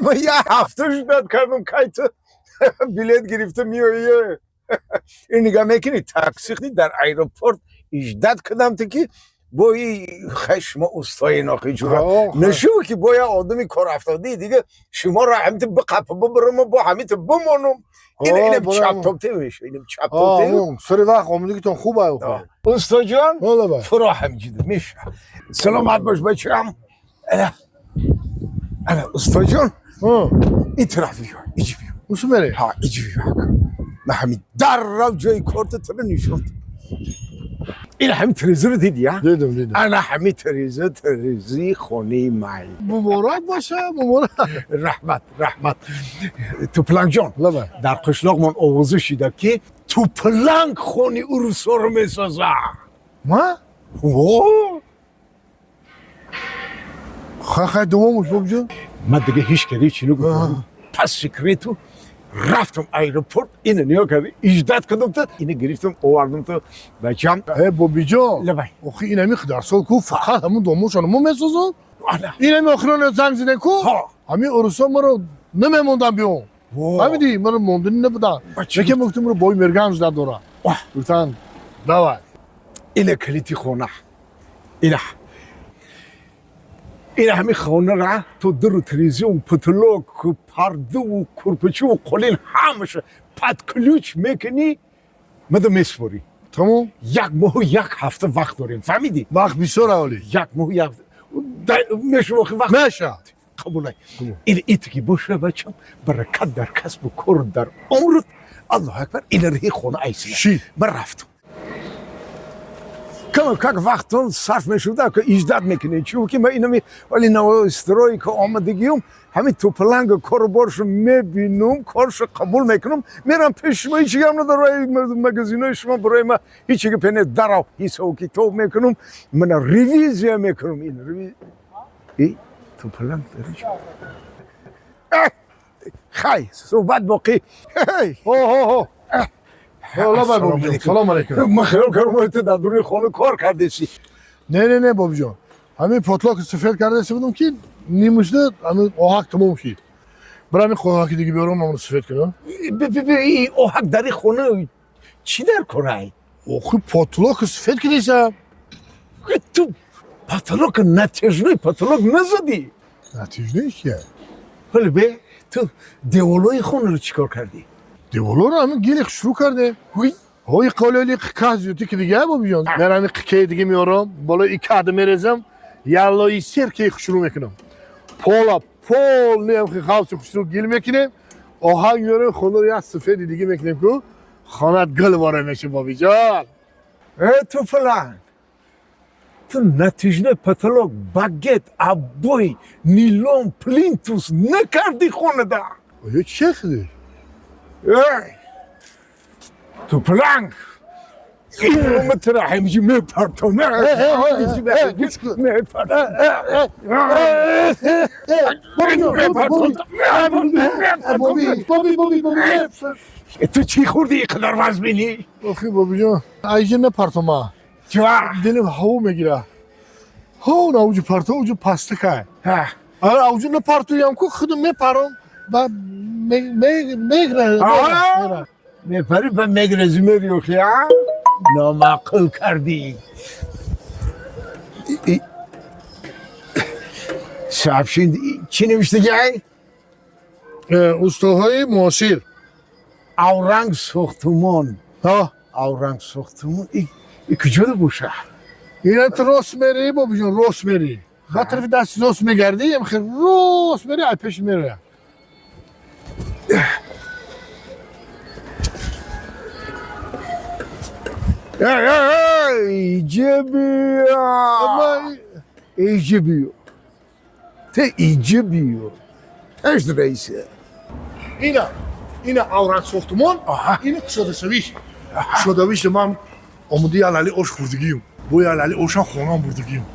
اما یه هفته شد کردم کایت بلیت گرفتم میایه این نگاه میکنی تاکسی در ایروپورت اجداد کردم تا که بایی خشم استای ناخی جورا نشو که بایی آدمی کار افتاده دیگه شما را همیت بقفه ببرم با همیت بمانم اینم چپ تابته میشه اینم چپ تابته سری وقت آمده که تون خوبه استا جان فرا همجیده میشه سلامت باش بچم انا استا جان این طرفی ها ایجی بیو موسو بره ها ایجی بیو نه همین در رو جای کارت تره نشوند این همین تریزه رو دیدی ها؟ دیدم انا همین تریزی خونه مای مبارک باشه مبارک رحمت تو پلنگ جان در قشلاق من آوازه شیده که تو پلنگ خونه اروسا رو میسازه ما؟ خیلی دومش باب جان من دیگه هیچ کاری چینو گفتم پس سکریتو رفتم ایروپورت اینو نیا کردی اجداد کردم تا اینو گرفتم آوردم تا بچم بابی جان لبای آخه این همی خدار سال کو فقط همون دوموشانو ما میسازن این همی آخران زنگ زده کو همین اروسا ما رو نمیموندن بیون همیدی ما رو موندن نبودن یکی مکتوم رو بای مرگنج در دورا گفتن دوای اینه کلیتی خونه این همین خونه را تو در تلویزیون پتلوک پرده و کرپچه و قلین همشه پد کلوچ میکنی مده میسپوری تمام یک ماه و یک هفته وقت داریم فهمیدی؟ وقت بسیار اولی یک ماه و یک هفته میشه وقت میشه قبوله این ایتکی باشه بچم برکت در کسب و کار در عمرت الله اکبر این رهی خونه ایسی من رفتم که وقتون صرف میشوده که اجداد میکنه چون که من اینو ولی نو استرایی که آمدگیم همین تو پلنگ کاربارش میبینم کارش قبول میکنم میرم پیش ما هیچی هم نداره مگزینای شما برای ما هیچی که پنه درو حساب کتاب میکنم من ریویزیا میکنم این تو پلنگ داری خی صحبت باقی سلام علیکم من خیال کردم تو در دوران خانه کار کرده سی نه بابی جان همین پاتلاک سفید کرده سی بودم که نیمشده همین آهک تمام شد برای همین خونه دیگه بیارم من سفید کنم این آهک در خونه چی در کنه آخه پاتلاک سفید کرده سی تو پاتلاک نتیجه پاتلاک نزدی نتیجه چیه ولی به تو دیولای خونه رو چیکار کردی دیولو رو همین گیلک شروع کرده های قلالی قکازیوتی که دیگه بابی جان من همین قکه دیگه میارم بالا این کارد میرزم یالایی سرکه شروع میکنم پول نیم که خالص شروع گیل میکنیم آهنگ میارم خونه رو یه سفید دیگه میکنیم که خانت گل واره میشه بابی جان تو فلان تو نتیجه پتلوک باگت ابوی نیلون پلینتوس نکردی خونه دا چه خیلی تو پلنگ این رو متره همینجی میپرتم بابی تو چی خوردی این قدر وزن بینی؟ آخی بابی جان ایجه نپرتم ها دلم هوا میگیره ها نه اوجه پرتو اوجه پسته که اوجه نپرتویم که خودم میپرم و میگره میپری و میگرزی میری اخی ها نامعقل کردی صاحبشین چی نوشته گی؟ استاهای معاصر اورنگ ساختمان اورنگ ساختمان این کجا ده باشه؟ این تو راست میری بابی جان راست میری با طرف دست راست میگردی هم خیلی راست میری ای پیش میری ایجه بیا ته ایجه بیا تشت رئیسه اینا اورنگ ساختمان اینه شده من آموده یلالی آش خوردگیم با یلالی آشان خونم بردگیم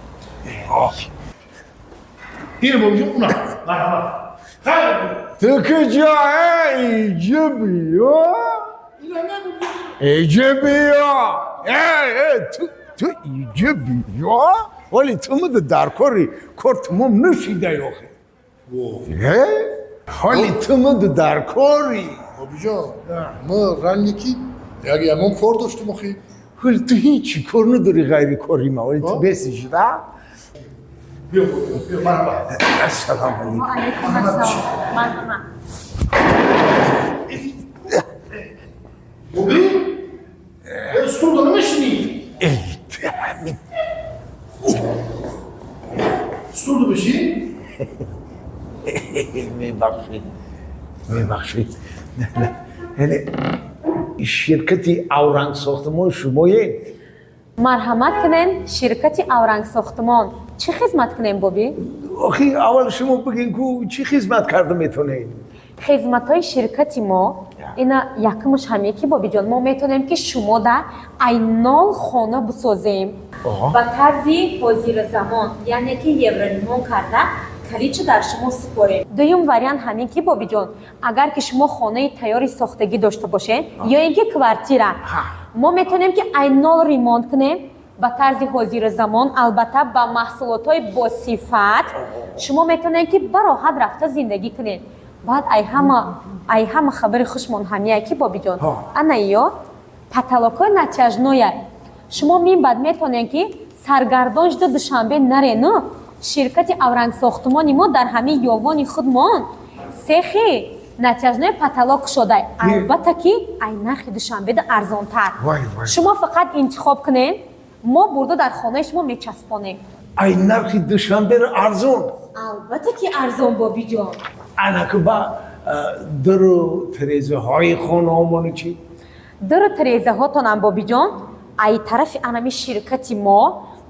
اینه بابی جان اونا تو کجا ایجه بیا ایجه بیا تو ایجه بیا ولی تو مده در کار تمام نشیده یاخه حالی تو مند در کاری بابی جان ما رنگی کی یه کار داشتم آخی ولی تو هیچی کار نداری غیر کاری ما ولی تو بسیش دا بیا مرحبا السلام علیکم علیکم السلام مرحبا بابی stolda نمیشینی stolda بشین میبخشید یعنی شرکتی اورنگ ساختمان شمایید марҳамат кунен ширкати авранг сохтмон чӣ хизмат кунем бобӣ آخی اول شما بگین که چی خدمت کرده میتونید хизматҳои ширкати мо ина якумш ҳаме ки бобиҷон мо метавонем ки шумо дар айнол хона бисозем ба тарзи ҳозирзамон яъне ки евроремонт карда каличи дар шумо супорем дуюм вариант ҳамин ки бобиҷон агар ки шумо хонаи тайёри сохтагӣ дошта бошед ё ин ки квартира мо метавонем ки айнол ремонт кунем ба тарзи ҳозирзамон албатта ба маҳсулотҳои босифат шумо метавонед ки бароҳат рафта зиндагӣ кунед баъд ай ҳама хабари хушмон ҳамия ки бобиҷон ана ё паталокҳои натяжное шумо мин баъд метавонед ки саргардон шуда душанбе нарену ширкати авранг сохтмони мо дар ҳамин ёвони худмон сехи натяжное паталок кушодай албатта ки ай нархи душанбеда арзонтар шумо фақат интихоб кунед мо бурда дар хонаи шумо мечаспонем ай нархи душанбе арзон албатта ки арзон бобиҷон анаки ба дуру тирезаҳои хонаомони чӣ дуру тирезаҳотонам бобиҷон ай тарафи анами ширкати мо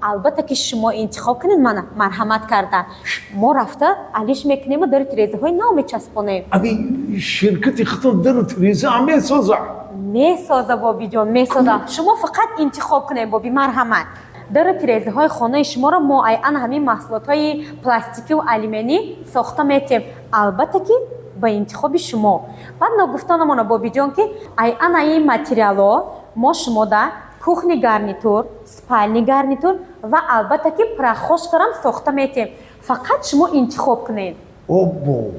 албатта ки шумо интихоб кунед марҳамат карда мо рафта алиш мекунему дуру тирезаҳои нав мечаспонем аби ширкати худтон дуру тирезаҳо месоза месоза бобиҷон месоза шумо фақат интихоб кунед боби марҳамат дуру тирезаҳои хонаи шуморо мо ай ана ҳамин маҳсулотҳои пластикиву алюминӣ сохта метем албатта ки ба интихоби шумо баъд нагуфтанамона бобиҷон ки ай ана ин материалҳо мо шумо дар кухни гарнитур спальни гарнитур ва албатта ки прохожкарам сохта метем фақат шумо интихоб кунед обо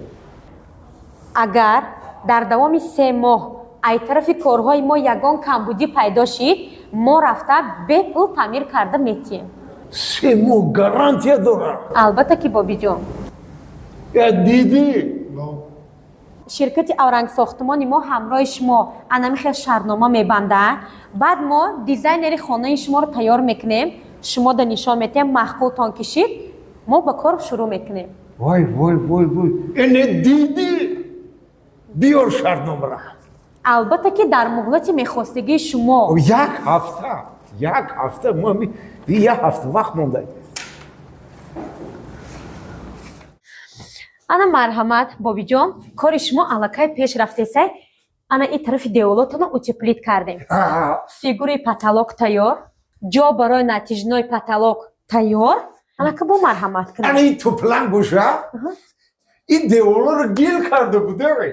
агар дар давоми 3 моҳ ай тарафи корҳои мо ягон камбудӣ пайдо шид мо рафта бепул таъмир карда метиҳем 3 моҳ гарантия дорад албатта ки бобиҷон дидӣ ширкати авранг сохтмони мо ҳамроҳи шумо анами хел шартнома мебандад баъд мо дизайнери хонаи шуморо тайёр мекунем шумо да нишон метиҳем маҳқултон кишид мо ба кор шурӯъ мекунем вой эне дидӣ биёр шартномаро албатта ки дар муҳлати мехостагии шумо як ҳафта як ҳафта вақт монда ана марҳамат бобиҷон кори шумо аллакай пеш рафтесай ана ин тарафи деволотона утеплит кардем фигури потолок тайёр ҷо барои натижной потолок тайёр аллака бо марҳамат кунед ана ин туплан боша ин деволоро гил карда будае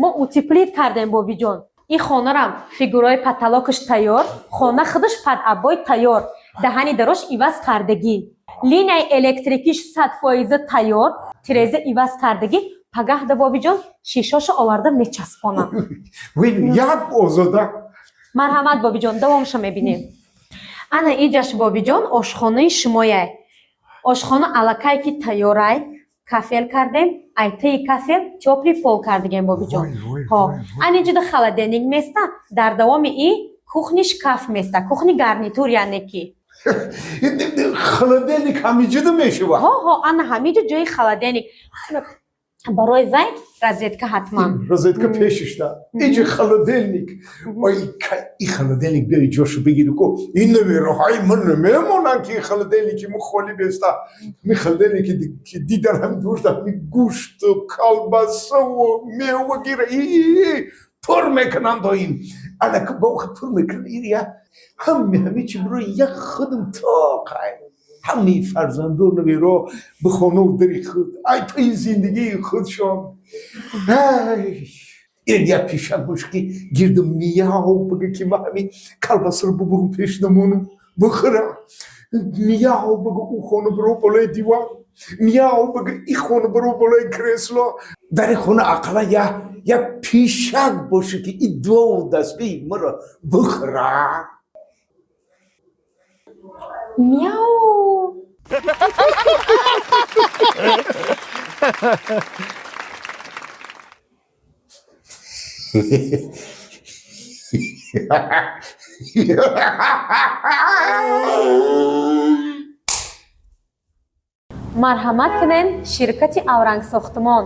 мо утеплит кардем бобиҷон ин хонарам фигураи потолокаш тайёр хона худаш падъабой тайёр даҳани дарош иваз кардагӣ линияи электрикиш 100% тайёр тиреза иваз кардагӣ пагаҳда бобиҷон шишошо оварда мечаспонам як озода марҳамат бобиҷон давомшо мебинем ана иҷаш бобиҷон ошхонаи шумояй ошхона аллакай ки тайёрай кафел кардем айтаи кафел тёпли пол кардагем бобиҷон аниҷуда холодильник места дар давоми ин кухни шкаф места кухни гарнитур яъне ки холодильник ҳамиҷуда мешава ана ҳамиҷа ҷои холодильник барои вай розетка ҳатман розетка пешишда иҷа холодильник ин холодильник биёи ҷошо бигиру ко ин намероҳаи ман намемонанд ки холодильники мо холӣ беста ми холодильники ки дидан ҳами душта ҳами гӯшту колбасаву мева гира пур мекунанд доим анака бовха пур мекунанд ия ҳами чи бирои як худам тоқай ҳамаи фарзандонаверо ба хонау дари худ ай паи зиндагии худшон як пешак бош ки гирду мияв бага ки ма ҳами колбасаро бубурум пеш намонам бихӯрам мияв бага у хона биро болои диван мияв бага и хона биро болои кресло در خونه اقلا یا پیشک باشه که این دو دسته ما را بخوره. میاو. марҳамат кунед, ширкати аврангсохтмон